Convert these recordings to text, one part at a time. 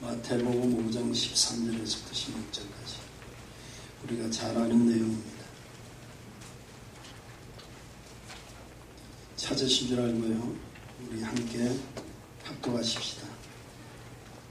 마태복음 5장 13절에서부터 16절까지 우리가 잘 아는 내용입니다. 찾으신 줄 알고요. 우리 함께 합독하십시다.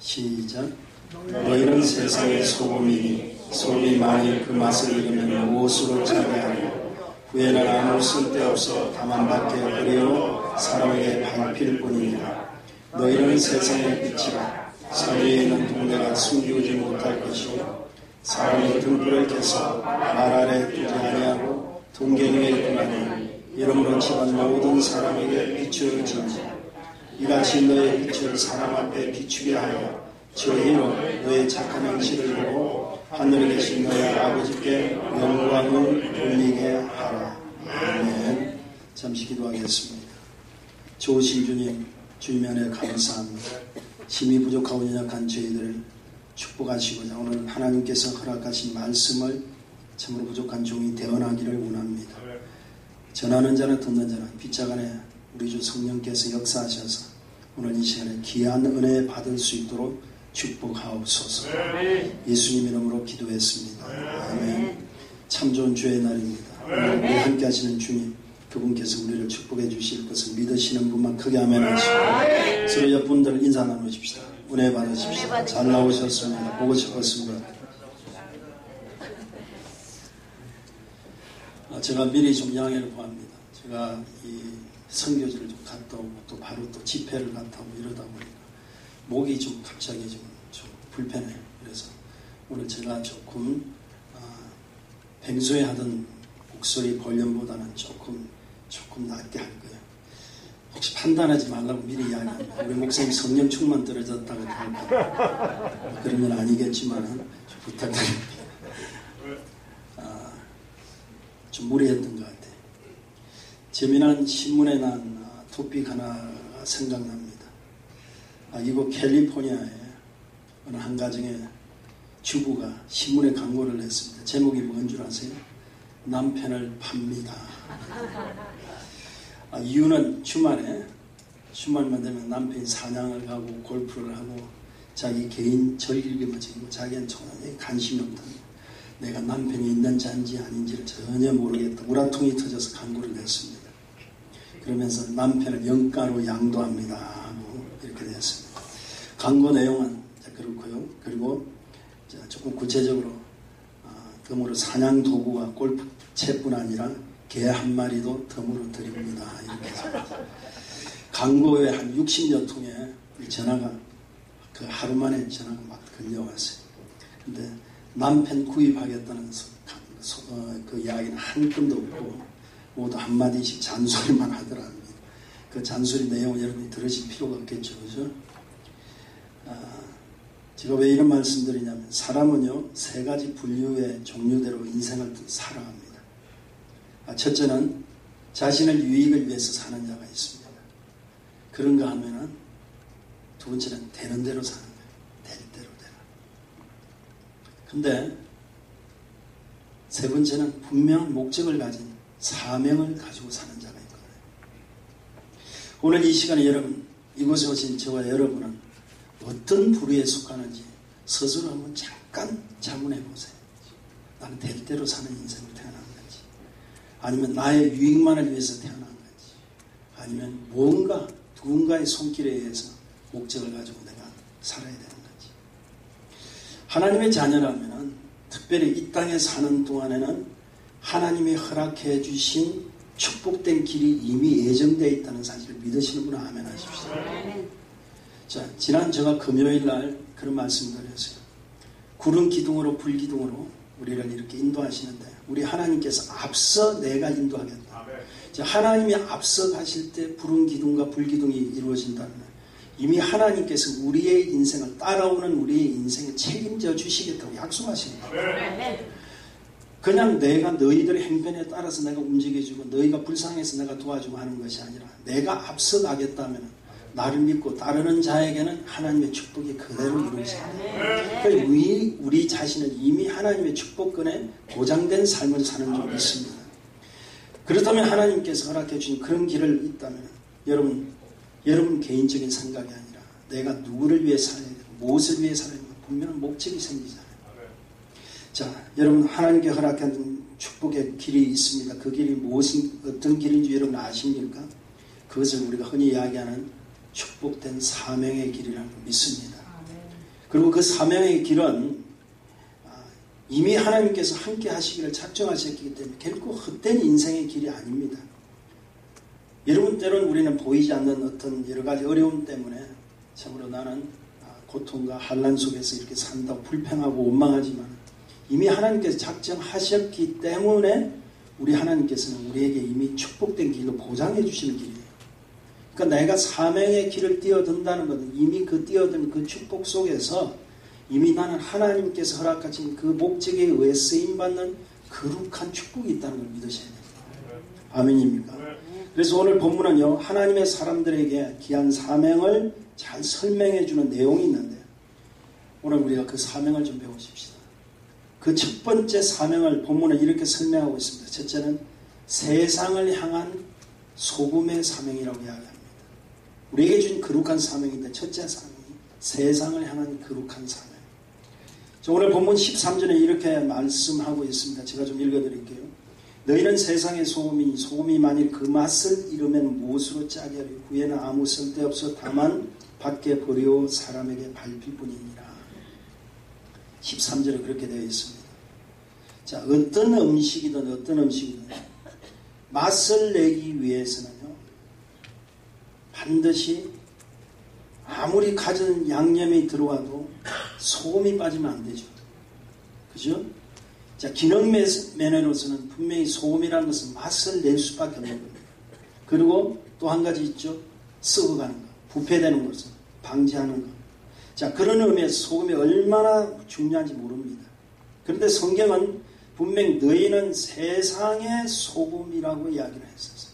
시작. 너희는 세상의 소금이니 소금이 만일 그 맛을 잃으면 무엇으로 차게 하며 후에는 아무 쓸데없어 다만 밖에 흐리어 사람에게 밟힐 뿐이니라. 너희는 세상의 빛이라. 산 위에 있는 동네가 숨기우지 못할 것이요 사람이 등불을 켜서 말 아래 두지 아니하고 동경 위에 두나니 이러므로 집안 모든 사람에게 비추어 지으지. 이같이 너의 빛을 사람 앞에 비추게 하여 저희로 너의 착한 행실을 보고 하늘에 계신 너의 아버지께 영광을 돌리게 하라. 아멘. 잠시 기도하겠습니다. 좋으신 주님, 주님 안에 감사합니다. 힘이 부족하고 연약한 저희들을 축복하시고자 오늘 하나님께서 허락하신 말씀을 참으로 부족한 종이 대언하기를 원합니다. 전하는 자는 듣는 자는 빛짝 안에 우리 주 성령께서 역사하셔서 오늘 이 시간에 귀한 은혜 받을 수 있도록 축복하옵소서. 예수님 이름으로 기도했습니다. 아멘. 참 좋은 주의 날입니다. 오늘 우리 함께 하시는 주님, 그분께서 우리를 축복해 주실 것을 믿으시는 분만 크게 아멘 하시고 서로 옆분들 인사 나누십시다. 은혜 받으십시다. 잘 나오셨습니다. 보고 싶었습니다. 제가 미리 좀 양해를 구합니다. 제가 이 선교지를 좀 갔다 오고 또 바로 또 집회를 갔다 오고 이러다 보니까 목이 좀 갑자기 좀 불편해요. 그래서 오늘 제가 조금 평소에 하던 목소리 볼륨보다는 조금 낮게 할 거예요. 혹시 판단하지 말라고 미리 이야기합니다. 우리 목사님 성령 충만 떨어졌다고 할까 그런 건 아니겠지만 좀 부탁드립니다. 좀 무리했던 것 같아요. 재미난 신문에 난 토픽 하나 생각납니다. 이곳 캘리포니아에 어느 한 가정의 주부가 신문에 광고를 했습니다. 제목이 뭔 줄 아세요? 남편을 팝니다. 이유는 주말만 되면 남편이 사냥을 가고 골프를 하고 자기 개인 즐기기만 즐기고 자기는 전혀 관심이 없다. 내가 남편이 있는지 아닌지를 전혀 모르겠다. 우라통이 터져서 광고를 냈습니다. 그러면서 남편을 영가로 양도합니다. 이렇게 되었습니다. 광고 내용은 그렇고요. 그리고 조금 구체적으로 덤으로 사냥 도구와 골프채뿐 아니라 개 한 마리도 덤으로 드립니다. 이렇게 해서 광고에 한 60여 통의 전화가 그 하루 만에 전화가 막 걸려왔어요. 근데 남편 구입하겠다는 그 이야기는 한 건도 없고 모두 한마디씩 잔소리만 하더랍니다. 그 잔소리 내용을 여러분이 들으실 필요가 없겠죠. 그죠? 제가 왜 이런 말씀 드리냐면 사람은요 3가지 분류의 종류대로 인생을 살아갑니다. 첫째는 자신을 유익을 위해서 사는 자가 있습니다. 그런가 하면은 두 번째는 되는 대로 사는 거예요. 될 대로 되라. 근데 세 번째는 분명한 목적을 가진 사명을 가지고 사는 자가 있거든요. 오늘 이 시간에 여러분 이곳에 오신 저와 여러분은 어떤 부류에 속하는지 스스로 한번 잠깐 자문해 보세요. 나는 될 대로 사는 인생을 태어난 건지 아니면 나의 유익만을 위해서 태어난 건지 아니면 뭔가 누군가의 손길에 의해서 목적을 가지고 내가 살아야 되는 건지. 하나님의 자녀라면 특별히 이 땅에 사는 동안에는 하나님이 허락해 주신 축복된 길이 이미 예정되어 있다는 사실을 믿으시는 분은 아멘 하십시오. 자, 지난 제가 금요일 날 그런 말씀 드렸어요. 구름 기둥으로 불 기둥으로 우리를 이렇게 인도하시는데 우리 하나님께서 앞서 내가 인도하겠다. 자, 하나님이 앞서 가실 때 구름 기둥과 불 기둥이 이루어진다는 이미 하나님께서 우리의 인생을 따라오는 우리의 인생을 책임져 주시겠다고 약속하신 거예요. 그냥 내가 너희들의 행변에 따라서 내가 움직여주고 너희가 불쌍해서 내가 도와주고 하는 것이 아니라 내가 앞서 가겠다면 나를 믿고 따르는 자에게는 하나님의 축복이 그대로 이루어집니다. 우리 자신은 이미 하나님의 축복권에 보장된 삶을 사는 줄 믿습니다. 그렇다면 하나님께서 허락해 주신 그런 길을 있다면 여러분 개인적인 생각이 아니라 내가 누구를 위해 살아야 되고 무엇을 위해 살아야 되고 분명한 목적이 생기잖아요. 자, 여러분 하나님께 허락한 축복의 길이 있습니다. 그 길이 어떤 길인지 여러분 아십니까? 그것을 우리가 흔히 이야기하는 축복된 사명의 길이라고 믿습니다. 그리고 그 사명의 길은 이미 하나님께서 함께 하시기를 작정하셨기 때문에 결코 헛된 인생의 길이 아닙니다. 여러분 때로는 우리는 보이지 않는 어떤 여러 가지 어려움 때문에 참으로 나는 고통과 환난 속에서 이렇게 산다고 불평하고 원망하지만 이미 하나님께서 작정하셨기 때문에 우리 하나님께서는 우리에게 이미 축복된 길로 보장해 주시는 길이에요. 그러니까 내가 사명의 길을 뛰어든다는 것은 이미 그 뛰어든 그 축복 속에서 이미 나는 하나님께서 허락하신 그 목적에 의해 쓰임받는 거룩한 축복이 있다는 걸 믿으셔야 됩니다. 아멘입니까? 그래서 오늘 본문은요, 하나님의 사람들에게 귀한 사명을 잘 설명해 주는 내용이 있는데요. 오늘 우리가 그 사명을 좀 배우십시다. 그 첫 번째 사명을 본문은 이렇게 설명하고 있습니다. 첫째는 세상을 향한 소금의 사명이라고 이야기합니다. 우리에게 주신 거룩한 사명인데 첫째 사명이 세상을 향한 거룩한 사명. 오늘 본문 13절에 이렇게 말씀하고 있습니다. 제가 좀 읽어드릴게요. 너희는 세상의 소금이니 소금이 만일 그 맛을 잃으면 무엇으로 짜게 하리요. 후에는 아무 쓸데없어 다만 밖에 버려 사람에게 밟힐 뿐이니라. 13절에 그렇게 되어 있습니다. 자, 어떤 음식이든 맛을 내기 위해서는요, 반드시 아무리 가진 양념이 들어와도 소금이 빠지면 안 되죠. 그죠? 자, 기능 면으로서는 분명히 소금이라는 것은 맛을 낼 수밖에 없는 겁니다. 그리고 또 한 가지 있죠. 썩어가는 거, 부패되는 것을 방지하는 것. 자, 그런 의미에서 소금이 얼마나 중요한지 모릅니다. 그런데 성경은 분명히 너희는 세상의 소금이라고 이야기를 했었어요.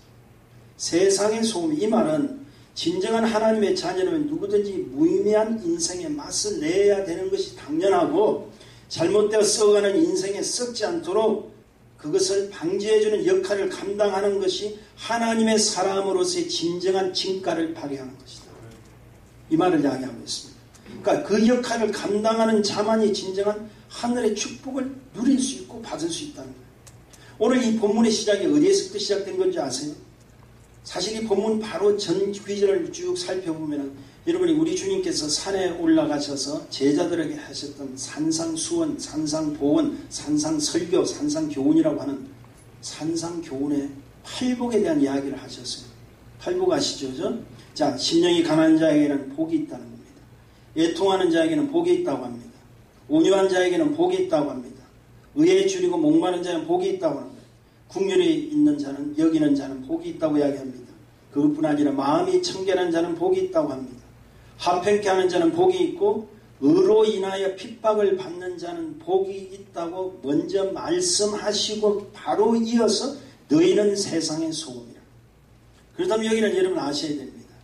세상의 소금, 이 말은 진정한 하나님의 자녀는 누구든지 무의미한 인생의 맛을 내야 되는 것이 당연하고 잘못되어 썩어가는 인생에 썩지 않도록 그것을 방지해주는 역할을 감당하는 것이 하나님의 사람으로서의 진정한 진가를 발휘하는 것이다. 이 말을 이야기하고 있습니다. 그러니까 그 역할을 감당하는 자만이 진정한 하늘의 축복을 누릴 수 있고 받을 수 있다는 거예요. 오늘 이 본문의 시작이 어디에서부터 시작된 건지 아세요? 사실 이 본문 바로 전 귀절을 쭉 살펴보면 여러분이 우리 주님께서 산에 올라가셔서 제자들에게 하셨던 산상수원, 산상보원, 산상설교, 산상교훈이라고 하는 산상교훈의 팔복에 대한 이야기를 하셨어요. 팔복 아시죠? 그죠? 자, 심령이 가난한 자에게는 복이 있다는 겁니다. 애통하는 자에게는 복이 있다고 합니다. 온유한 자에게는 복이 있다고 합니다. 의에 줄이고 목마른 자에는 복이 있다고 합니다. 국률이 있는 자는, 여기는 자는 복이 있다고 이야기합니다. 그것뿐 아니라 마음이 청결한 자는 복이 있다고 합니다. 화평케 하는 자는 복이 있고 의로 인하여 핍박을 받는 자는 복이 있다고 먼저 말씀하시고 바로 이어서 너희는 세상의 소금이라. 그렇다면 여기는 여러분 아셔야 됩니다.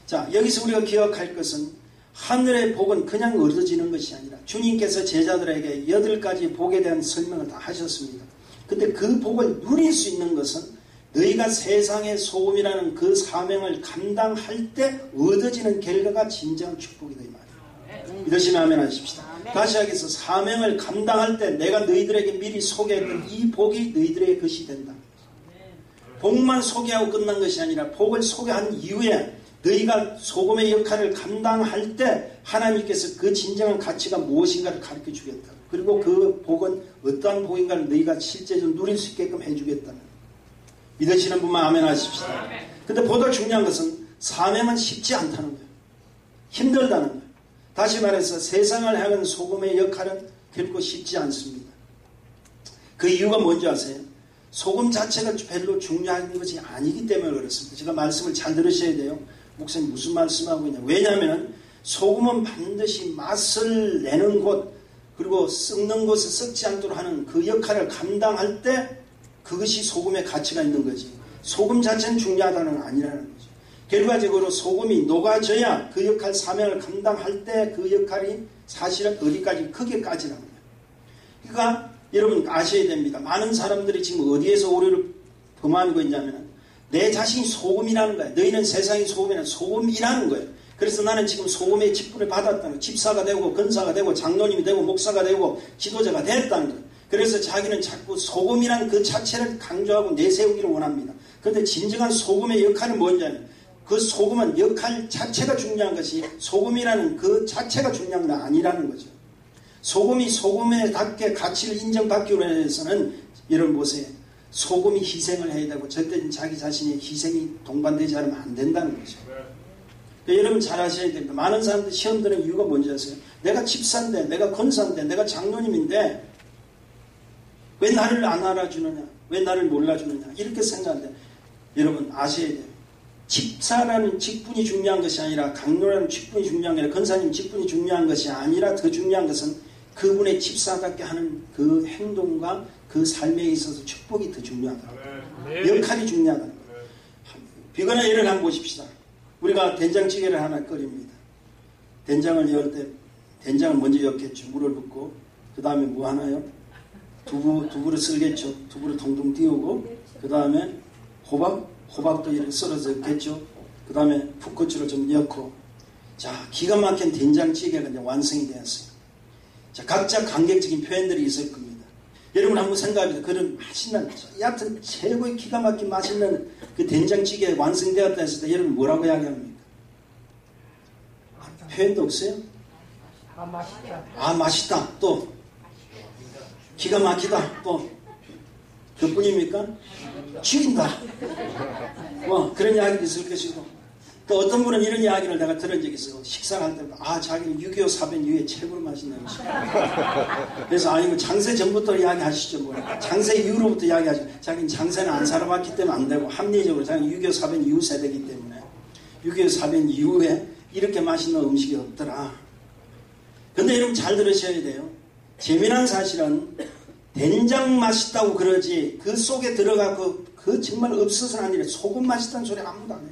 자, 여기서 우리가 기억할 것은 하늘의 복은 그냥 얻어지는 것이 아니라 주님께서 제자들에게 8가지 복에 대한 설명을 다 하셨습니다. 근데 그 복을 누릴 수 있는 것은 너희가 세상의 소금이라는 그 사명을 감당할 때 얻어지는 결과가 진정한 축복이다 이 말이에요. 믿으시면 아멘 하십시다. 다시 하겠어. 사명을 감당할 때 내가 너희들에게 미리 소개했던 이 복이 너희들의 것이 된다. 복만 소개하고 끝난 것이 아니라 복을 소개한 이후에 너희가 소금의 역할을 감당할 때 하나님께서 그 진정한 가치가 무엇인가를 가르쳐 주겠다. 그리고 그 복은 어떠한 복인가를 너희가 실제적으로 누릴 수 있게끔 해주겠다는. 믿으시는 분만 아멘 하십시다. 근데 보다 중요한 것은 사명은 쉽지 않다는 거예요. 힘들다는 거예요. 다시 말해서 세상을 향한 소금의 역할은 결코 쉽지 않습니다. 그 이유가 뭔지 아세요? 소금 자체가 별로 중요한 것이 아니기 때문에 그렇습니다. 제가 말씀을 잘 들으셔야 돼요. 목사님 무슨 말씀하고 있냐. 왜냐하면 소금은 반드시 맛을 내는 곳 그리고 썩는 곳에 썩지 않도록 하는 그 역할을 감당할 때 그것이 소금의 가치가 있는 거지. 소금 자체는 중요하다는 건 아니라는 거죠. 결과적으로 소금이 녹아져야 그 역할 사명을 감당할 때 그 역할이 사실은 어디까지 크게까지라는 거예요. 그러니까 여러분 아셔야 됩니다. 많은 사람들이 지금 어디에서 오류를 범하고 있냐면 내 자신이 소금이라는 거예요. 너희는 세상의 소금이라는 거예요. 그래서 나는 지금 소금의 직분을 받았다는 거예요. 집사가 되고 권사가 되고 장로님이 되고 목사가 되고 지도자가 됐다는 거예요. 그래서 자기는 자꾸 소금이라는 그 자체를 강조하고 내세우기를 원합니다. 그런데 진정한 소금의 역할은 뭔지 그 소금은 역할 자체가 중요한 것이 소금이라는 그 자체가 중요한 건 아니라는 거죠. 소금이 소금에답게 가치를 인정받기 위해서는 여러분 보세요. 소금이 희생을 해야 되고 절대 자기 자신의 희생이 동반되지 않으면 안 된다는 거죠. 그러니까 여러분 잘 아셔야 됩니다. 많은 사람들 시험 드는 이유가 뭔지 아세요? 내가 집사인데, 내가 권사인데, 내가 장로님인데 왜 나를 안 알아주느냐? 왜 나를 몰라주느냐? 이렇게 생각하는데 여러분 아셔야 돼요. 집사라는 직분이 중요한 것이 아니라 강로라는 직분이 중요한 게 아니라 권사님 직분이 중요한 것이 아니라 더 중요한 것은 그분의 집사답게 하는 그 행동과 그 삶에 있어서 축복이 더 중요하다. 역할이 중요하다. 비거나 예를 한번 보십시다. 우리가 된장찌개를 하나 끓입니다. 된장을 열 때 된장을 먼저 넣겠죠. 물을 붓고 그 다음에 뭐 하나요? 두부를 썰겠죠. 두부를 동동 띄우고 그 다음에 호박도 이렇게 썰어서 넣겠죠. 그 다음에 풋고추를 좀 넣고 자 기가 막힌 된장찌개가 이제 완성이 되었어요. 자 각자 감격적인 표현들이 있을 겁니다. 여러분 한번 생각해보세요. 그런 맛있는 여하튼 최고의 기가 막힌 맛있는 그 된장찌개 완성되었다 했을 때 여러분 뭐라고 이야기합니까? 표현도 없어요? 맛있다. 또 기가 막히다. 또 그뿐입니까? 죽인다. 그런 이야기도 있을 것이고 또 어떤 분은 이런 이야기를 내가 들은 적이 있어요. 식사를 할 때 자기는 6.25 사변 이후에 최고로 맛있는 음식. 그래서 이거 장세 전부터 이야기하시죠. 장세 이후로부터 이야기하죠. 자기는 장세는 안 살아봤기 때문에 안 되고 합리적으로 자기는 6.25 사변 이후 세대이기 때문에 6.25 사변 이후에 이렇게 맛있는 음식이 없더라. 근데 여러분 잘 들으셔야 돼요. 재미난 사실은 된장 맛있다고 그러지 그 속에 들어가고 그 정말 없어서는 아니라 소금 맛있다는 소리 아무도 안 해요.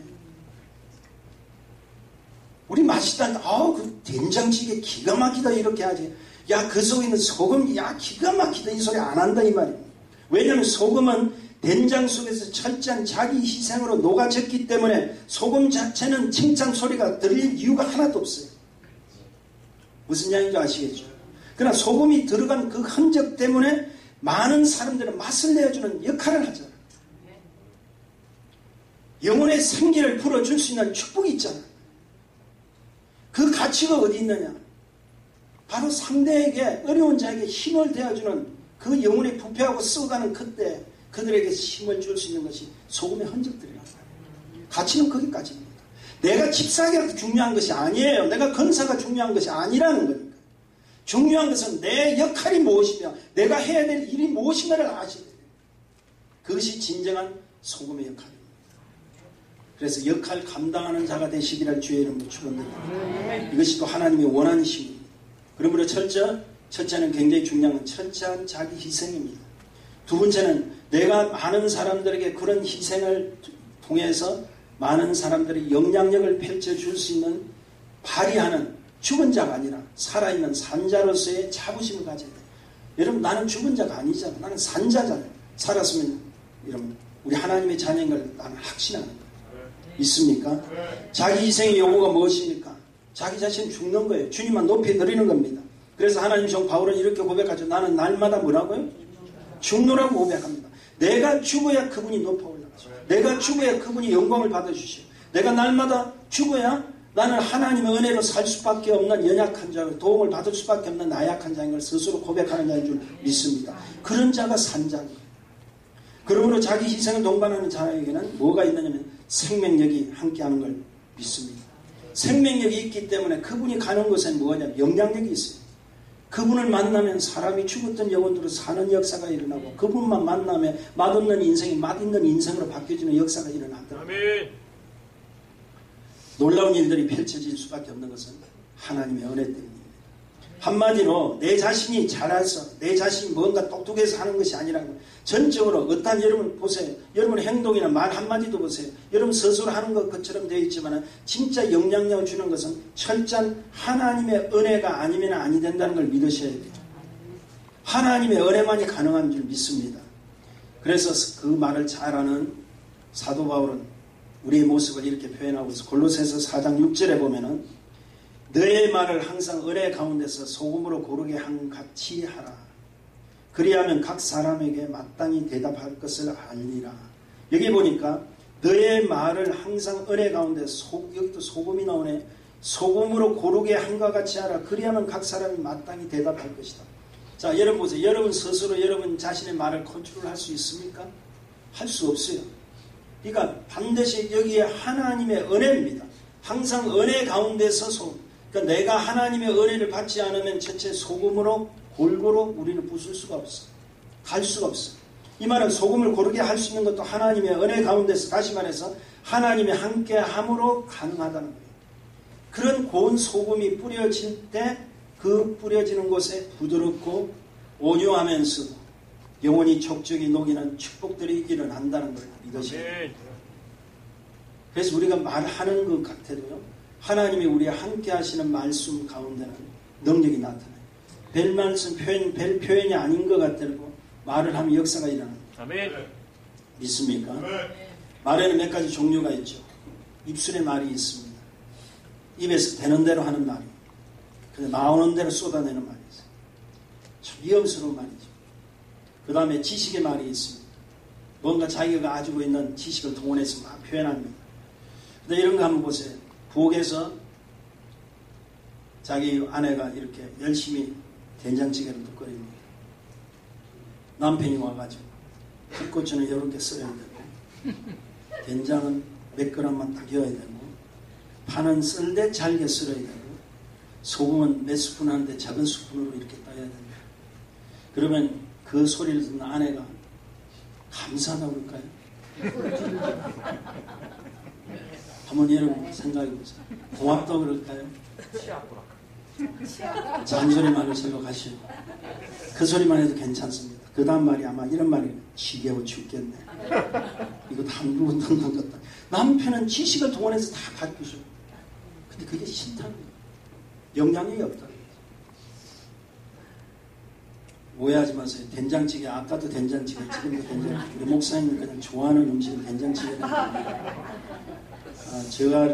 우리 맛있다는 그 된장찌개 기가 막히다 이렇게 하지. 야 그 속에 있는 소금 야 기가 막히다 이 소리 안 한다 이 말입니다. 왜냐하면 소금은 된장 속에서 철저한 자기 희생으로 녹아졌기 때문에 소금 자체는 칭찬 소리가 들릴 이유가 하나도 없어요. 무슨 이야기인지 아시겠죠? 그러나 소금이 들어간 그 흔적 때문에 많은 사람들은 맛을 내어주는 역할을 하잖아요. 영혼의 생기를 불어줄 수 있는 축복이 있잖아요. 그 가치가 어디 있느냐? 바로 상대에게 어려운 자에게 힘을 되어주는 그 영혼이 부패하고 썩어가는 그때 그들에게 힘을 줄 수 있는 것이 소금의 흔적들이라는 거예요. 가치는 거기까지입니다. 내가 집사가 중요한 것이 아니에요. 내가 권사가 중요한 것이 아니라는 거니까. 중요한 것은 내 역할이 무엇이며 내가 해야 될 일이 무엇인가를 아셔야 돼요. 그것이 진정한 소금의 역할입니다. 그래서 역할 감당하는 자가 되시기를 주의 이름으로 축원드립니다. 이것이 또 하나님의 원하심입니다. 그러므로 첫째는 굉장히 중요한 건 철저한 자기 희생입니다. 두 번째는 내가 많은 사람들에게 그런 희생을 통해서 많은 사람들이 영향력을 펼쳐줄 수 있는 발휘하는 죽은 자가 아니라 살아있는 산자로서의 자부심을 가져야 돼요. 여러분 나는 죽은 자가 아니잖아. 나는 산자잖아요. 살았으면 여러분 우리 하나님의 자녀인 걸 나는 확신하는 거예요. 있습니까? 자기 희생의 요구가 무엇입니까? 자기 자신 죽는 거예요. 주님만 높이 드리는 겁니다. 그래서 하나님 종 바울은 이렇게 고백하죠. 나는 날마다 뭐라고요? 죽노라고 고백합니다. 내가 죽어야 그분이 높아 올라가죠. 내가 죽어야 그분이 영광을 받아주시오. 내가 날마다 죽어야 나는 하나님의 은혜로 살 수밖에 없는 연약한 자고 도움을 받을 수밖에 없는 나약한 자인 걸 스스로 고백하는 자인 줄 믿습니다. 그런 자가 산자입니다. 그러므로 자기 희생을 동반하는 자에게는 뭐가 있느냐면 생명력이 함께하는 걸 믿습니다. 생명력이 있기 때문에 그분이 가는 곳에 뭐냐면 영향력이 있어요. 그분을 만나면 사람이 죽었던 영혼들로 사는 역사가 일어나고 그분만 만나면 맛없는 인생이 맛있는 인생으로 바뀌어지는 역사가 일어나더라고요. 놀라운 일들이 펼쳐질 수밖에 없는 것은 하나님의 은혜 때문입니다. 한마디로 내 자신이 잘해서 내 자신이 뭔가 똑똑해서 하는 것이 아니라 전적으로 어떤 여러분 보세요. 여러분 행동이나 말 한마디도 보세요. 여러분 스스로 하는 것처럼 되어 있지만 진짜 영향력을 주는 것은 철저한 하나님의 은혜가 아니면 아니 된다는 걸 믿으셔야 돼요. 하나님의 은혜만이 가능한 줄 믿습니다. 그래서 그 말을 잘 아는 사도 바울은 우리의 모습을 이렇게 표현하고 있어. 골로새서 4장 6절에 보면은 너의 말을 항상 은혜 가운데서 소금으로 고르게 한 같이 하라. 그리하면 각 사람에게 마땅히 대답할 것을 알리라. 여기 보니까 너의 말을 항상 은혜 가운데 여기도 소금이 나오네. 소금으로 고르게 한과 같이 하라. 그리하면 각 사람이 마땅히 대답할 것이다. 자, 여러분 보세요. 여러분 스스로 여러분 자신의 말을 컨트롤할 수 있습니까? 할 수 없어요. 그러니까 반드시 여기에 하나님의 은혜입니다. 항상 은혜 가운데서 소금. 그러니까 내가 하나님의 은혜를 받지 않으면 전체 소금으로 골고루 우리는 부술 수가 없어. 갈 수가 없어. 이 말은 소금을 고르게 할 수 있는 것도 하나님의 은혜 가운데서, 다시 말해서 하나님의 함께함으로 가능하다는 거예요. 그런 고운 소금이 뿌려질 때 그 뿌려지는 곳에 부드럽고 온유하면서도 영원히 족적이 녹이는 축복들이 일어난다는 걸 믿으셔야 돼요. 그래서 우리가 말하는 것 같아도요, 하나님이 우리와 함께 하시는 말씀 가운데는 능력이 나타나요. 별 말씀 별 표현이 아닌 것 같더라도 말을 하면 역사가 일어납니다. 아멘. 믿습니까? 아멘. 말에는 몇 가지 종류가 있죠. 입술에 말이 있습니다. 입에서 되는 대로 하는 말이, 그래서 나오는 대로 쏟아내는 말이 있어요. 참 위험스러운 말이죠. 그 다음에 지식의 말이 있습니다. 뭔가 자기가 가지고 있는 지식을 동원해서 막 표현합니다. 근데 이런 거 한번 보세요. 부엌에서 자기 아내가 이렇게 열심히 된장찌개를 끓입니다. 남편이 와가지고 풋고추는 이렇게 썰어야 되고 된장은 몇 그램만 딱 넣어야 되고 파는 썰되 잘게 썰어야 되고 소금은 몇 스푼 하는데 작은 스푼으로 이렇게 떠야 됩니다. 그러면 그 소리를 듣는 아내가 감사하다고 그럴까요? 한번 여러분 생각해 보세요. 고맙다고 그럴까요? 잔소리만을 생각하시고 그 소리만 해도 괜찮습니다. 그 다음 말이 아마 이런 말이에요. 지겨워 죽겠네. 이거 한두 번 듣는 것 같다. 남편은 지식을 동원해서 다 가르쳐줘요. 근데 그게 싫다는 거예요. 영향력이 없다는 거예요. 오해하지 마세요. 된장찌개, 아까도 된장찌개, 지금도 된장찌개. 우리 목사님은 그냥 좋아하는 음식은 된장찌개다. 제가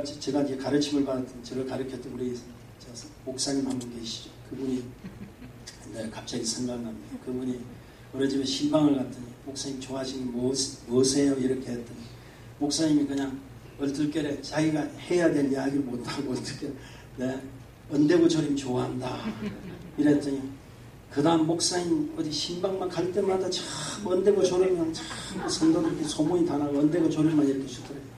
이제 가르침을 받았던, 저를 가르쳤던 우리 목사님 한 분 계시죠. 그분이 옛날에 갑자기 생각납니다. 그분이 어느 집에 신방을 갔더니 목사님 좋아하시는 게 뭐세요? 이렇게 했더니 목사님이 그냥 얼떨결에 자기가 해야 될 이야기를 못하고 어떻게 언대고 저림 좋아한다 이랬더니 그 다음 목사님 어디 신방만 갈 때마다 참 언대고 저림만 참 성도들이 소문이 다 나고 언대고 저림만 이렇게 주더래요.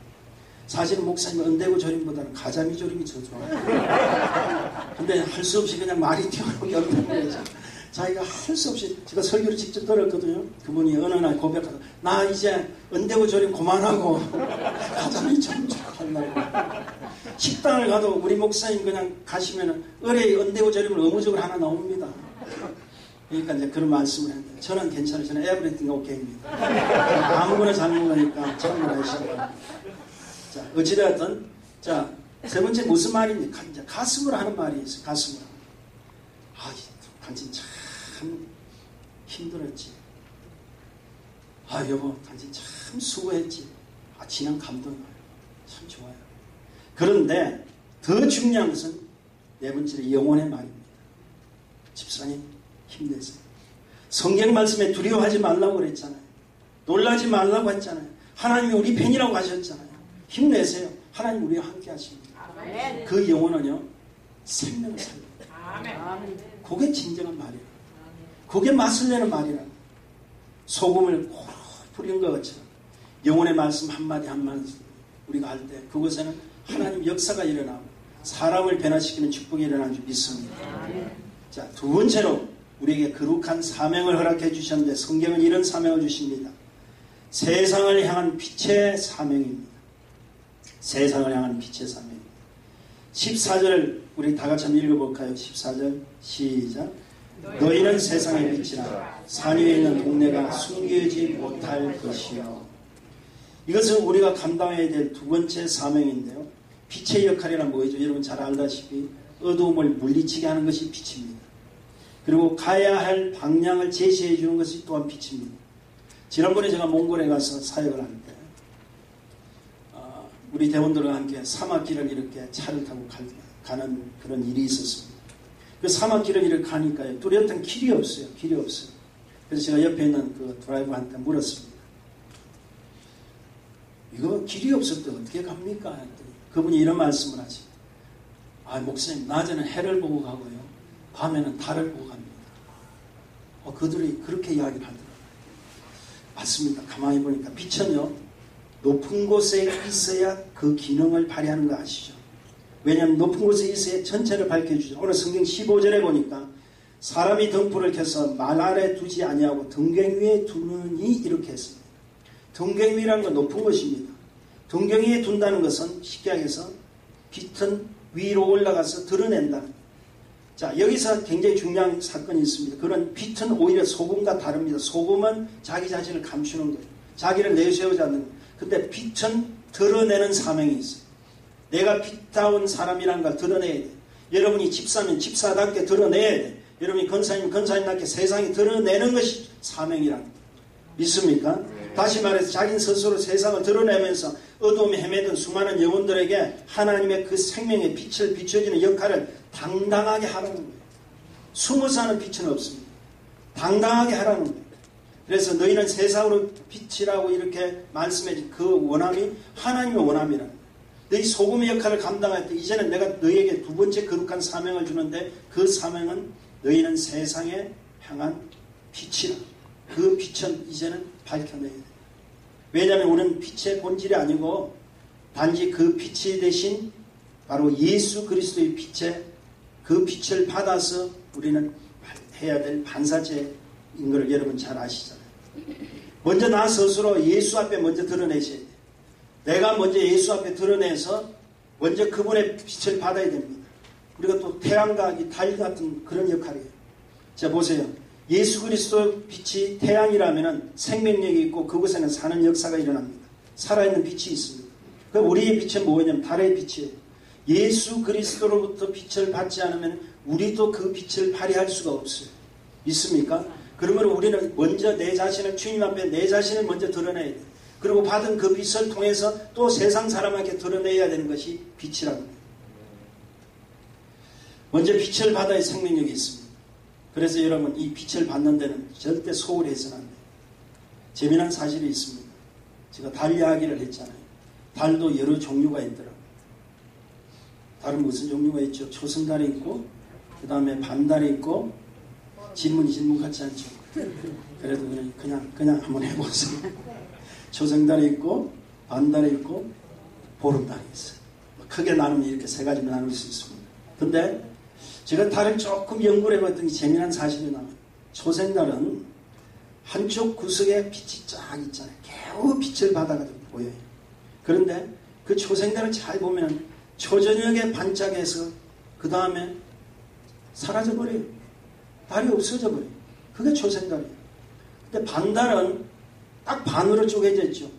사실은 목사님은 언대고 저림보다는 가자미 저림이 더 좋아요. 근데 할 수 없이 그냥 말이 튀어나오게 없다는 거죠. 자기가 할 수 없이, 제가 설교를 직접 들었거든요. 그분이 어느 날 고백하다, 나 이제 언대고 저림 그만하고 가자미 좀 하려고. 식당을 가도 우리 목사님 그냥 가시면은 의뢰 언대고 저림을 의무적으로 하나 나옵니다. 그러니까 이제 그런 말씀을 했는데 저는 괜찮아요. 저는 에브리띵 오케이입니다. 아무거나 잘 먹으니까 참고를 하시고. 자, 어찌되었든, 자, 세 번째 무슨 말입니까? 이제 가슴으로 하는 말이 있어요. 가슴으로. 아, 당신 참 힘들었지. 아, 여보, 당신 참 수고했지. 아, 진한 감동이 와요. 참 좋아요. 그런데 더 중요한 것은 네 번째로 영혼의 말입니다. 집사님, 힘내세요. 성경 말씀에 두려워하지 말라고 그랬잖아요. 놀라지 말라고 했잖아요. 하나님이 우리 편이라고 하셨잖아요. 힘내세요. 하나님 우리와 함께 하십니다. 아멘. 그 영혼은요, 생명을 살립니다. 그게 진정한 말이에요. 그게 맛을 내는 말이라. 소금을 고루 뿌린 것 같죠. 영혼의 말씀 한마디 한마디 우리가 할 때 그곳에는 하나님 역사가 일어나고 사람을 변화시키는 축복이 일어나는 줄 믿습니다. 자, 두 번째로 우리에게 거룩한 사명을 허락해 주셨는데 성경은 이런 사명을 주십니다. 세상을 향한 빛의 사명입니다. 세상을 향한 빛의 사명입니다. 14절 우리 다 같이 한번 읽어볼까요? 14절 시작. 너희는 세상의 빛이라 산 위에 있는 동네가 숨기지 못할 것이요. 이것은 우리가 감당해야 될 두 번째 사명인데요. 빛의 역할이란 뭐죠? 여러분 잘 알다시피 어두움을 물리치게 하는 것이 빛입니다. 그리고 가야 할 방향을 제시해 주는 것이 또한 빛입니다. 지난번에 제가 몽골에 가서 사역을 할 때 우리 대원들과 함께 사막길을 이렇게 차를 타고 가는 그런 일이 있었습니다. 그 사막길을 이렇게 가니까요. 뚜렷한 길이 없어요. 길이 없어요. 그래서 제가 옆에 있는 그 드라이버한테 물었습니다. 이거 길이 없을 때 어떻게 갑니까? 했더니 그분이 이런 말씀을 하지. 아, 목사님, 낮에는 해를 보고 가고요. 밤에는 달을 보고 갑니다. 그들이 그렇게 이야기를 하더라고요. 맞습니다. 가만히 보니까 빛은요, 높은 곳에 있어야 그 기능을 발휘하는 거 아시죠? 왜냐하면 높은 곳에 있어야 전체를 밝혀주죠. 오늘 성경 15절에 보니까 사람이 등불을 켜서 말 아래 두지 아니하고 등경 위에 두느니 이렇게 했습니다. 등경 위라는 건 높은 것입니다. 등경 위에 둔다는 것은 쉽게 얘기해서 빛은 위로 올라가서 드러낸다는 거예요. 자, 여기서 굉장히 중요한 사건이 있습니다. 그런 빛은 오히려 소금과 다릅니다. 소금은 자기 자신을 감추는 거예요. 자기를 내세우지 않는 거예요. 근데 빛은 드러내는 사명이 있어요. 내가 빛다운 사람이라는 걸 드러내야 돼. 여러분이 집사면 집사답게 드러내야 돼. 여러분이 권사님은 권사님답게 세상에 드러내는 것이 사명이라는 거예요. 믿습니까? 다시 말해서 자기 스스로 세상을 드러내면서 어두움에 헤매던 수많은 영혼들에게 하나님의 그 생명의 빛을 비춰주는 역할을 당당하게 하라는 거예요. 숨어 사는 빛은 없습니다. 당당하게 하라는 거예요. 그래서 너희는 세상으로 빛이라고 이렇게 말씀해준 그 원함이 하나님의 원함이라는 거예요. 너희 소금의 역할을 감당할 때 이제는 내가 너희에게 두 번째 거룩한 사명을 주는데 그 사명은 너희는 세상에 향한 빛이라. 그 빛은 이제는 밝혀내야 돼요. 왜냐하면 우리는 빛의 본질이 아니고 단지 그 빛이 대신 바로 예수 그리스도의 빛에 그 빛을 받아서 우리는 해야 될 반사체인 걸 여러분 잘 아시잖아요. 먼저 나 스스로 예수 앞에 먼저 드러내셔야 돼요. 내가 먼저 예수 앞에 드러내서 먼저 그분의 빛을 받아야 됩니다. 우리가 또 태양과 달 같은 그런 역할이에요. 자, 보세요. 예수 그리스도 빛이 태양이라면 생명력이 있고 그곳에는 사는 역사가 일어납니다. 살아있는 빛이 있습니다. 그럼 우리의 빛은 뭐냐면 달의 빛이에요. 예수 그리스도로부터 빛을 받지 않으면 우리도 그 빛을 발휘할 수가 없어요. 있습니까? 그러면 우리는 먼저 내 자신을 주님 앞에 내 자신을 먼저 드러내야 돼요. 그리고 받은 그 빛을 통해서 또 세상 사람에게 드러내야 되는 것이 빛이라는 거예요. 먼저 빛을 받아야 생명력이 있습니다. 그래서 여러분 이 빛을 받는 데는 절대 소홀히 해서는 안 돼요. 재미난 사실이 있습니다. 제가 달 이야기를 했잖아요. 달도 여러 종류가 있더라고요. 달은 무슨 종류가 있죠? 초승달이 있고 그 다음에 반달이 있고 질문 같지 않죠? 그래도 그냥 한번 해보세요. 초승달이 있고 반달이 있고 보름달이 있어요. 크게 나누면 이렇게 세 가지로 나눌 수 있습니다. 근데 제가 달을 조금 연구를 해봤더니 재미난 사실이 나와요. 초생달은 한쪽 구석에 빛이 쫙 있잖아요. 겨우 빛을 받아가지고 보여요. 그런데 그 초생달을 잘 보면 초저녁에 반짝해서 그 다음에 사라져버려요. 달이 없어져버려요. 그게 초생달이에요. 근데 반달은 딱 반으로 쪼개져 있죠.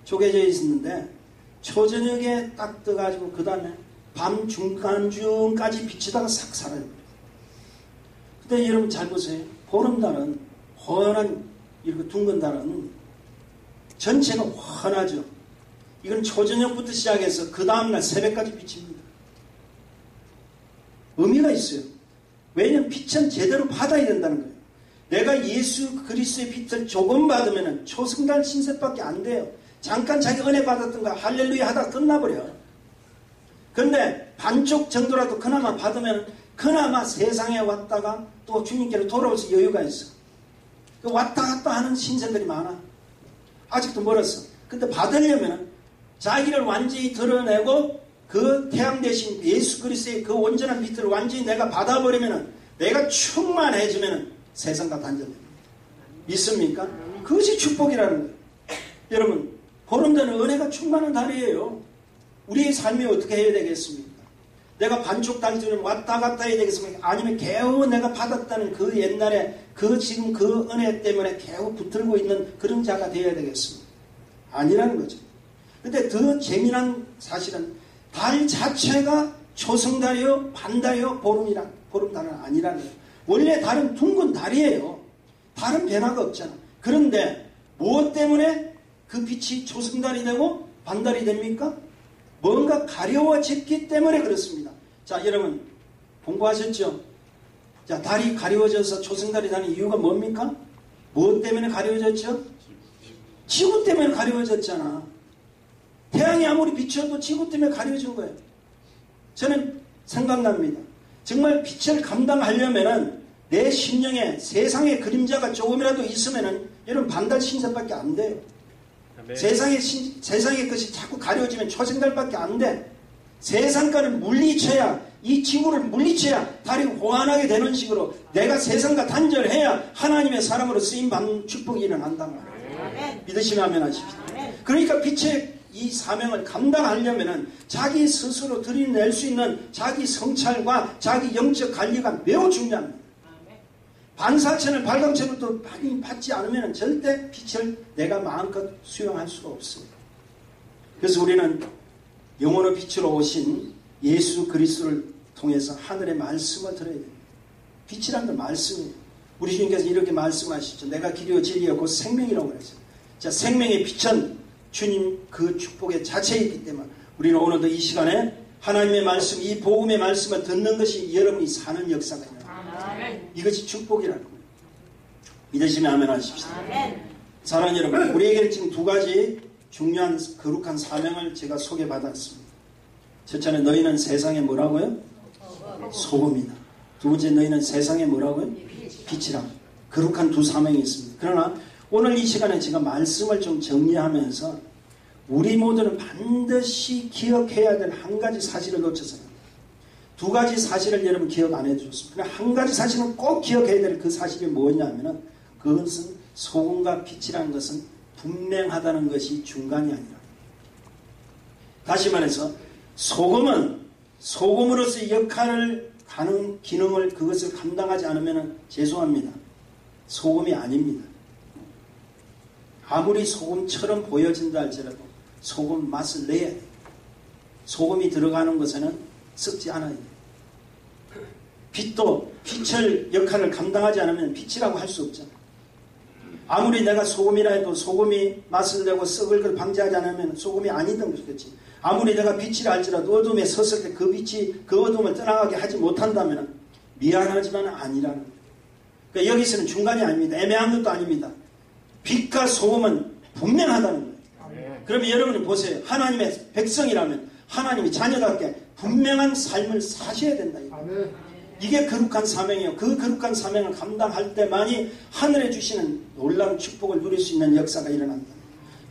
쪼개져 있었는데 초저녁에 딱 떠가지고 그 다음에 밤 중간중까지 비치다가 싹 사라져요. 근데 여러분 잘 보세요. 보름달은 환한 이렇게 둥근 달은 전체가 환하죠. 이건 초저녁부터 시작해서 그 다음날 새벽까지 비칩니다. 의미가 있어요. 왜냐하면 빛은 제대로 받아야 된다는 거예요. 내가 예수 그리스도의 빛을 조금 받으면 초승달 신셋밖에 안 돼요. 잠깐 자기 은혜 받았던 거 할렐루야 하다가 끝나버려. 그런데 반쪽 정도라도 그나마 받으면 그나마 세상에 왔다가 또 주님께로 돌아올 수 여유가 있어. 왔다 갔다 하는 신세들이 많아. 아직도 멀었어. 근데 받으려면 자기를 완전히 드러내고 그 태양 대신 예수 그리스도의 그 온전한 빛을 완전히 내가 받아버리면 내가 충만해지면 세상과 단절됩니다. 믿습니까? 그것이 축복이라는 거예요. 여러분 보름달은 은혜가 충만한 달이에요. 우리의 삶이 어떻게 해야 되겠습니까? 내가 반쪽 달처럼 왔다 갔다 해야 되겠습니까? 아니면 겨우 내가 받았다는 그 옛날에 지금 그 은혜 때문에 겨우 붙들고 있는 그런 자가 되어야 되겠습니까? 아니라는 거죠. 근데 더 재미난 사실은 달 자체가 초승달이요, 반달이요, 보름달은 아니라는 거예요. 원래 달은 둥근 달이에요. 달은 변화가 없잖아. 그런데 무엇 때문에 그 빛이 초승달이 되고 반달이 됩니까? 뭔가 가려워졌기 때문에 그렇습니다. 자, 여러분 공부하셨죠? 자, 달이 가려워져서 초승달이 나는 이유가 뭡니까? 무엇 때문에 가려워졌죠? 지구 때문에 가려워졌잖아. 태양이 아무리 비춰도 지구 때문에 가려워진 거예요. 저는 생각납니다. 정말 빛을 감당하려면은 내 심령에 세상의 그림자가 조금이라도 있으면은 여러분 반달 신선밖에 안 돼요. 세상의 것이 자꾸 가려워지면 초승달밖에 안 돼. 세상과를 물리쳐야, 이 지구를 물리쳐야 달이 호환하게 되는 식으로 내가 세상과 단절해야 하나님의 사람으로 쓰임받는 축복이 일어난단 말이에요. 믿으시면 하면 하십시오. 그러니까 빛의 이 사명을 감당하려면 자기 스스로 들이낼 수 있는 자기 성찰과 자기 영적 관리가 매우 중요합니다. 반사천을 발광체로부터 받지 않으면 절대 빛을 내가 마음껏 수용할 수가 없습니다. 그래서 우리는 영혼의 빛으로 오신 예수 그리스도를 통해서 하늘의 말씀을 들어야 됩니다. 빛이란 건 말씀이에요. 우리 주님께서 이렇게 말씀하시죠. 내가 길이요 진리요 곧 생명이라고 그랬어요. 자, 생명의 빛은 주님 그 축복의 자체이기 때문에 우리는 오늘도 이 시간에 하나님의 말씀, 이 복음의 말씀을 듣는 것이 여러분이 사는 역사가 있는 거예요. 이것이 축복이라는 거예요. 믿으시면 아멘 하십시오. 사랑하는 여러분, 우리에게는 지금 두 가지 중요한 거룩한 사명을 제가 소개받았습니다. 첫째는 너희는 세상에 뭐라고요? 소금이다. 두 번째 너희는 세상에 뭐라고요? 빛이라. 거룩한 두 사명이 있습니다. 그러나 오늘 이 시간에 제가 말씀을 좀 정리하면서 우리 모두는 반드시 기억해야 될 한 가지 사실을 놓쳐서는 두 가지 사실을 여러분 기억 안 해주셨습니다. 그러나 한 가지 사실은 꼭 기억해야 될 그 사실이 뭐냐면은 그것은 소금과 빛이라는 것은 분명하다는 것이 중간이 아니라, 다시 말해서 소금은 소금으로서의 역할을 가는 기능을 그것을 감당하지 않으면 죄송합니다. 소금이 아닙니다. 아무리 소금처럼 보여진다 할지라도 소금 맛을 내야 돼요. 소금이 들어가는 것에는 썩지 않아야 돼요. 빛도 빛의 역할을 감당하지 않으면 빛이라고 할 수 없잖아요. 아무리 내가 소금이라 해도 소금이 맛을 내고 썩을 걸 방지하지 않으면 소금이 아니던 것이겠지. 아무리 내가 빛이라 할지라도 어둠에 섰을 때 그 빛이 그 어둠을 떠나가게 하지 못한다면 미안하지만 아니라는 거예요. 그러니까 여기서는 중간이 아닙니다. 애매한 것도 아닙니다. 빛과 소금은 분명하다는 거예요. 그러면 여러분이 보세요. 하나님의 백성이라면 하나님이 자녀답게 분명한 삶을 사셔야 된다. 이게 거룩한 사명이에요. 그 거룩한 사명을 감당할 때만이 하늘에 주시는 놀라운 축복을 누릴 수 있는 역사가 일어난다.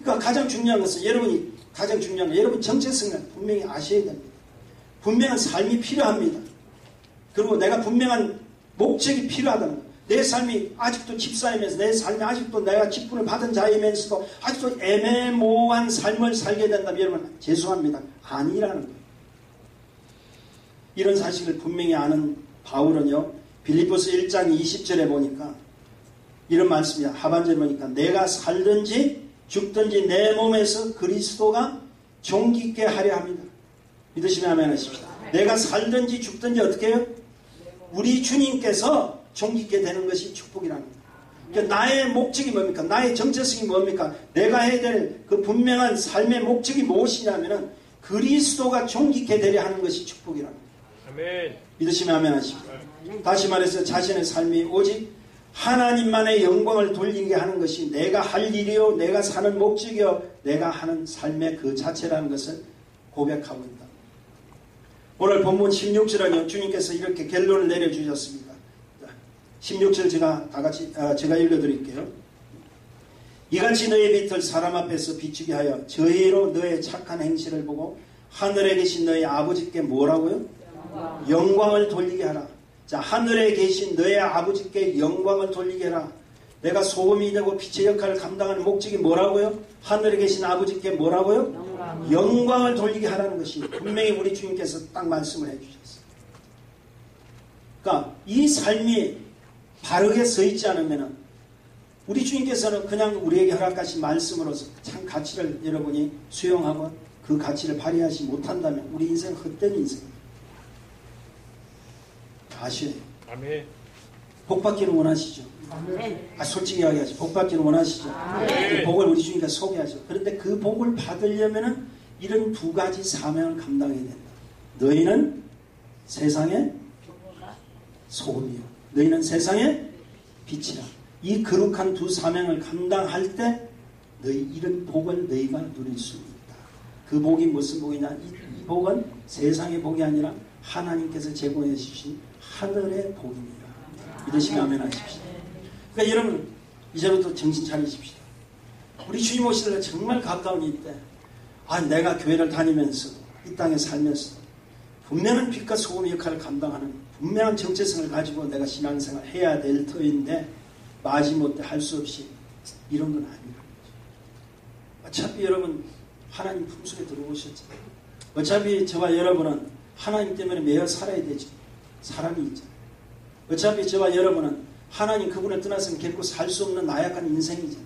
그러니까 가장 중요한 것은 여러분 정체성을 분명히 아셔야 됩니다. 분명한 삶이 필요합니다. 그리고 내가 분명한 목적이 필요하다는 거예요. 내 삶이 아직도 집사이면서 내 삶이 아직도 내가 직분을 받은 자이면서도 아직도 애매모호한 삶을 살게 된다면 여러분 죄송합니다. 아니라는 거예요. 이런 사실을 분명히 아는 바울은요, 빌립보서 1장 20절에 보니까 이런 말씀이야. 하반절에 보니까 내가 살든지 죽든지 내 몸에서 그리스도가 존귀케 하려 합니다. 믿으시면 아멘 하십시오. 내가 살든지 죽든지 어떻게 해요? 우리 주님께서 존귀케 되는 것이 축복이라는 거예요. 그러니까 나의 목적이 뭡니까? 나의 정체성이 뭡니까? 내가 해야 될 그 분명한 삶의 목적이 무엇이냐면은 그리스도가 존귀케 되려 하는 것이 축복이라는 거예요. 아멘. 믿으시면 아멘 하십시오. 다시 말해서 자신의 삶이 오직 하나님만의 영광을 돌리게 하는 것이 내가 할 일이요, 내가 사는 목적이요, 내가 하는 삶의 그 자체라는 것을 고백하고 있다. 오늘 본문 16절은요, 주님께서 이렇게 결론을 내려주셨습니다. 16절 제가 읽어드릴게요. 이같이 너의 빛을 사람 앞에서 비추게 하여 저희로 너의 착한 행실을 보고 하늘에 계신 너의 아버지께 뭐라고요? 영광을 돌리게 하라. 자, 하늘에 계신 너의 아버지께 영광을 돌리게 하라. 내가 소금이 되고 빛의 역할을 감당하는 목적이 뭐라고요? 하늘에 계신 아버지께 뭐라고요? 영광을 돌리게 하라는 것이 분명히 우리 주님께서 딱 말씀을 해주셨어요. 그러니까 이 삶이 바르게 서 있지 않으면 우리 주님께서는 그냥 우리에게 허락하신 말씀으로서 참 가치를 여러분이 수용하고 그 가치를 발휘하지 못한다면 우리 인생은 헛된 인생입니다. 아시요? 아멘. 복받기를 원하시죠? 아멘. 솔직히 이야기하죠. 복받기를 원하시죠? 그 복을 우리 주님께서 소개하죠. 그런데 그 복을 받으려면은 이런 두 가지 사명을 감당해야 된다. 너희는 세상의 소금이요 너희는 세상의 빛이라. 이 거룩한 두 사명을 감당할 때 너희 이런 복을 너희가 누릴 수 있다. 그 복이 무슨 복이냐? 이 복은 세상의 복이 아니라 하나님께서 제공해 주신 하늘의 복입니다. 믿으시면 아멘 하십시오. 그러니까 여러분 이제부터 정신 차리십시오. 우리 주님 오실 때 정말 가까운 이때 내가 교회를 다니면서 이 땅에 살면서 분명한 빛과 소금의 역할을 감당하는 분명한 정체성을 가지고 내가 신앙생활을 해야 될 터인데 마지못해 할 수 없이 이런 건 아니에요. 어차피 여러분 하나님 품속에 들어오셨잖아요. 어차피 저와 여러분은 하나님 때문에 매여 살아야 되죠. 사람이 있잖아요. 어차피 저와 여러분은 하나님 그분을 떠나서는 결코 살 수 없는 나약한 인생이잖아요.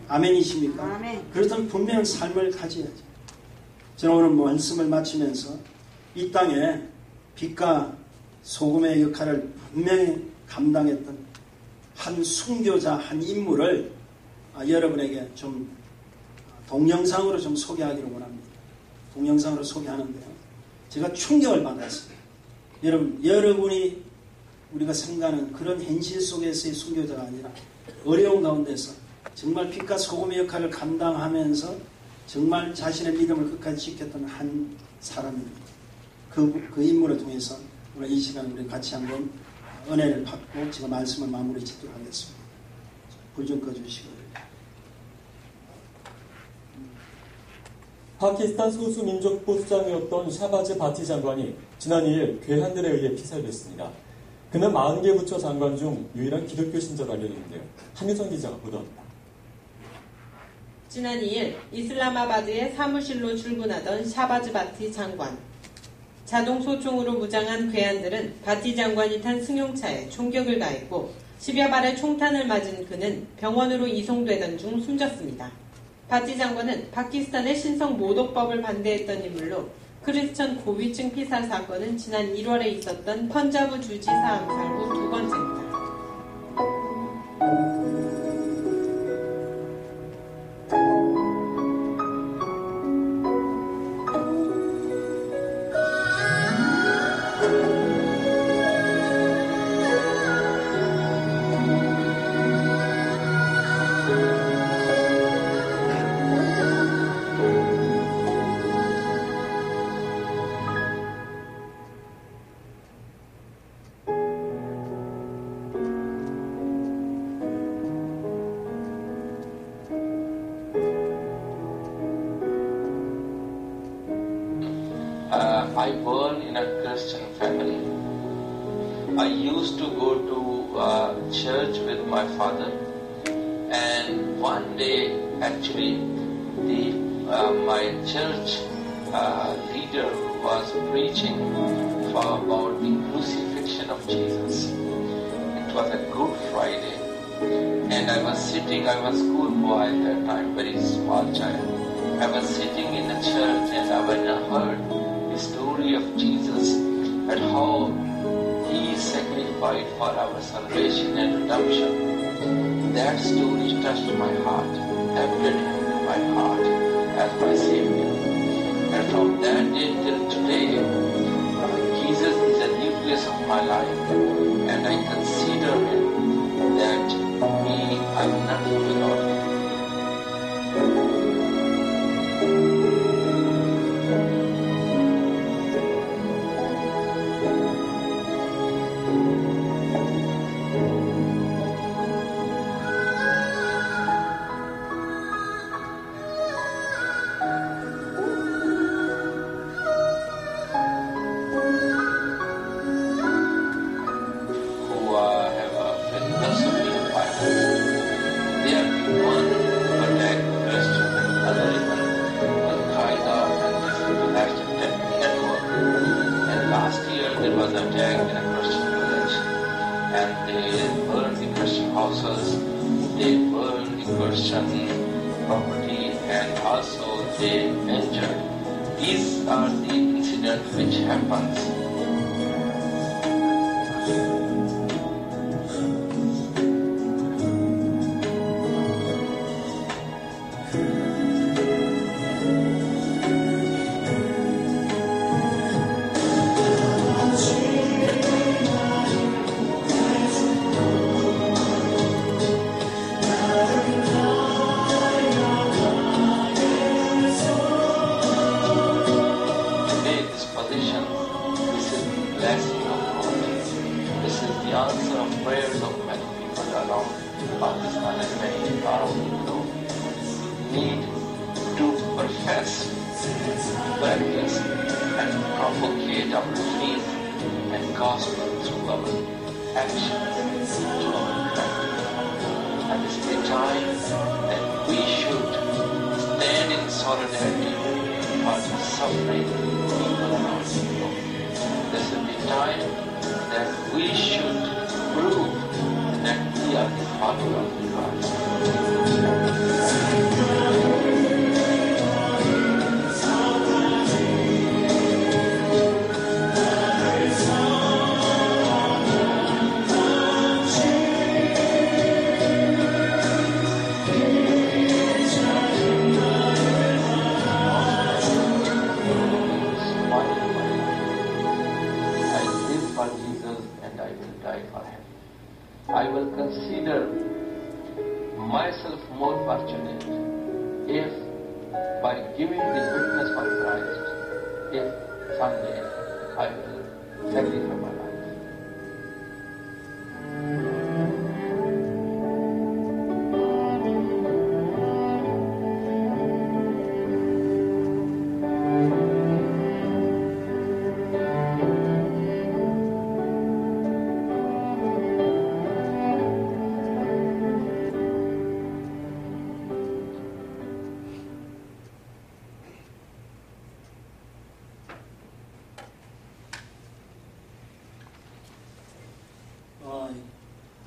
아멘이십니까? 아멘. 그렇다면 분명한 삶을 가져야죠. 저는 오늘 말씀을 마치면서 이 땅에 빛과 소금의 역할을 분명히 감당했던 한 순교자, 한 인물을 여러분에게 좀 동영상으로 좀 소개하기를 원합니다. 동영상으로 소개하는데요. 제가 충격을 받았어요. 여러분이 우리가 생각하는 그런 현실 속에서의 순교자가 아니라 어려운 가운데서 정말 빛과 소금의 역할을 감당하면서 정말 자신의 믿음을 끝까지 지켰던 한 사람입니다. 그 인물을 통해서 오늘 이 시간 우리 같이 한번 은혜를 받고 제가 말씀을 마무리 짓도록 하겠습니다. 불 좀 꺼주시고요. 파키스탄 소수민족부 수장이었던 샤바즈 바티 장관이 지난 2일 괴한들에 의해 피살됐습니다. 그는 40개 부처 장관 중 유일한 기독교 신자로 알려졌는데요. 한유선 기자가 보도합니다. 지난 2일 이슬라마바드의 사무실로 출근하던 샤바즈 바티 장관. 자동 소총으로 무장한 괴한들은 바티 장관이 탄 승용차에 총격을 가했고 10여 발의 총탄을 맞은 그는 병원으로 이송되던 중 숨졌습니다. 바티 장관은 파키스탄의 신성 모독법을 반대했던 인물로 크리스천 고위층 피살 사건은 지난 1월에 있었던 펀자브 주지사 암살 후 두 번째입니다. I born in a Christian family. I used to go to church with my father, and one day actually my church leader was preaching about the crucifixion of Jesus. It was a Good Friday, and I was schoolboy at that time, very small child. I was sitting in the church and when I heard the story of Jesus and how He sacrificed for our salvation and redemption, that story touched my heart, lifted my heart as my Savior. And from that day till today, Jesus is the nucleus of my life, and I consider Him that I am nothing without Him. These are the incidents which happens. the answer of prayers of many people around Pakistan and many around the globe need to profess, practice, and propagate our faith and gospel through our actions, through our practice. And this is the time that we should stand in solidarity for the suffering people around the globe. This is the time that we should prove that we are the followers of Christ. I will consider myself more fortunate if, by giving the witness for Christ, if someday I will sacrifice my life.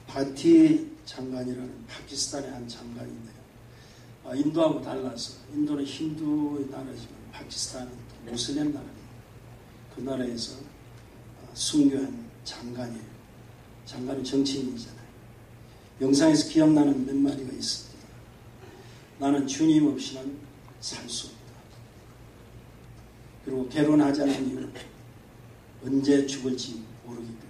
바티 장관이라는 파키스탄의 한 장관인데요. 인도하고 달라서 인도는 힌두의 나라지만 파키스탄은 또 무슬림 나라입니다. 그 나라에서 순교한 장관이에요. 장관은 정치인이잖아요. 영상에서 기억나는 몇 마디가 있습니다. 나는 주님 없이는 살 수 없다. 그리고 결혼하지 않은 이유는 언제 죽을지 모르기 때문에.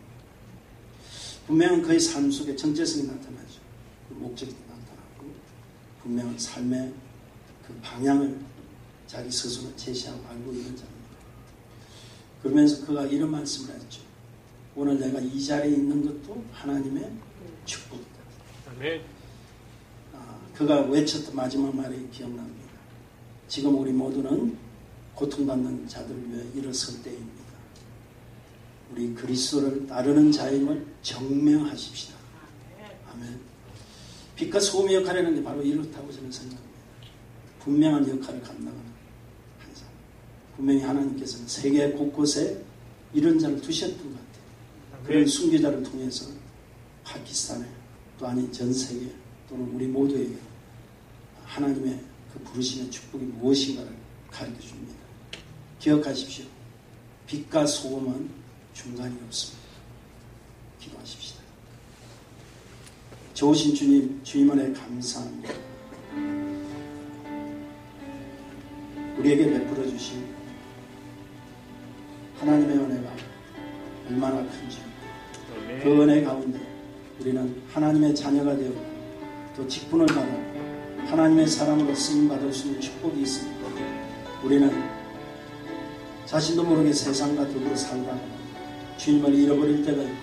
분명한 그의 삶 속에 정체성이 나타나죠. 그 목적이 나타나고 분명한 삶의 그 방향을 자기 스스로 제시하고 알고 있는 자입니다. 그러면서 그가 이런 말씀을 했죠. 오늘 내가 이 자리에 있는 것도 하나님의 축복이다. 아멘. 그가 외쳤던 마지막 말이 기억납니다. 지금 우리 모두는 고통받는 자들을 위해 일어설 때입니다. 우리 그리스도를 따르는 자임을 증명하십시다. 아멘. 빛과 소금의 역할이라는 게 바로 이렇다고 저는 생각합니다. 분명한 역할을 감당하는 한 사람. 분명히 하나님께서는 세계 곳곳에 이런 자를 두셨던 것 같아요. 그런 순교자를 통해서 파키스탄에 또 아닌 전 세계 또는 우리 모두에게 하나님의 그 부르심의 축복이 무엇인가를 가르쳐 줍니다. 기억하십시오. 빛과 소금은 중간이 없습니다. 기도하십시다. 좋으신 주님, 주님 은혜 감사합니다. 우리에게 베풀어 주신 하나님의 은혜가 얼마나 큰지 그 은혜 가운데 우리는 하나님의 자녀가 되어 또 직분을 받아 하나님의 사람으로 쓰임받을 수 있는 축복이 있습니다. 우리는 자신도 모르게 세상과 더불어 살다가 주님을 잃어버릴 때가 있고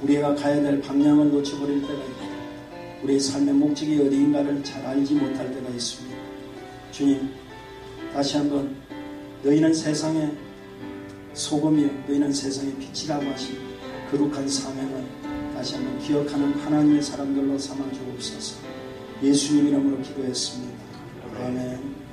우리가 가야 될 방향을 놓쳐버릴 때가 있고 우리의 삶의 목적이 어디인가를 잘 알지 못할 때가 있습니다. 주님, 다시 한번 너희는 세상의 소금이요 너희는 세상의 빛이라고 하신 거룩한 사명을 다시 한번 기억하는 하나님의 사람들로 삼아 주옵소서. 예수님 이름으로 기도했습니다. 아멘.